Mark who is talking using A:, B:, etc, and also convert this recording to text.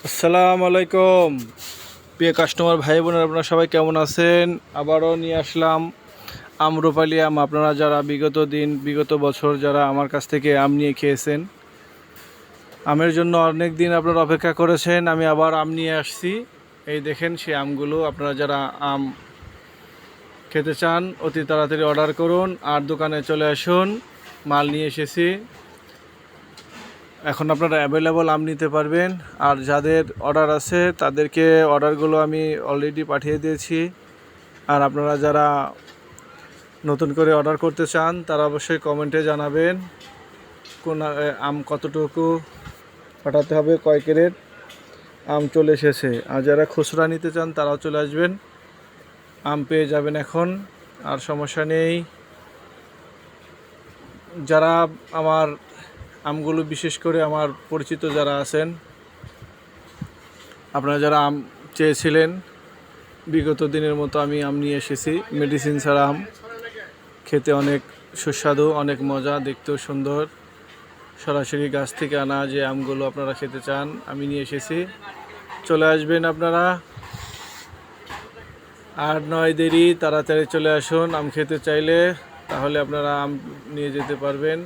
A: আসসালামু আলাইকুম প্রিয় কাস্টমার ভাই বোনেরা, আপনারা সবাই কেমন আছেন? আবারও নিয়ে আসলাম আম্রপালি আম। আপনারা যারা বিগত বছর যারা আমার কাছ থেকে আম নিয়ে খেয়েছেন, আমের জন্য অনেক দিন আপনারা অপেক্ষা করেছেন, আমি আবার আম নিয়ে আসছি। এই দেখেন সেই আমগুলো। আপনারা যারা আম খেতে চান অতি তাড়াতাড়ি অর্ডার করুন আর দোকানে চলে আসুন। মাল নিয়ে এসেছি, এখন আপনারা অ্যাভেলেবল আম নিতে পারবেন। আর যাদের অর্ডার আছে তাদেরকে অর্ডারগুলো আমি অলরেডি পাঠিয়ে দিয়েছি। আর আপনারা যারা নতুন করে অর্ডার করতে চান তারা অবশ্যই কমেন্টে জানাবেন কোন আম কতটুকু পাঠাতে হবে, কয় ক্যারেট আম চলে এসেছে। আর যারা খুচরা নিতে চান তারাও চলে আসবেন, আম পেয়ে যাবেন এখন, আর সমস্যা নেই। যারা আমার আমগুলো, বিশেষ করে আমার পরিচিত যারা আছেন, আপনারা যারা আম চেয়েছিলেন, বিগত দিনের মতো আমি আম নিয়ে এসেছি। মেডিসিন ছাড়া আম, খেতে অনেক সুস্বাদু, অনেক মজা, দেখতেও সুন্দর। সরাসরি গাছ থেকে আনা যে আমগুলো আপনারা খেতে চান আমি নিয়ে এসেছি। চলে আসবেন আপনারা, আর নয় দেরি, তাড়াতাড়ি চলে আসুন আম খেতে চাইলে। তাহলে আপনারা আম নিয়ে যেতে পারবেন।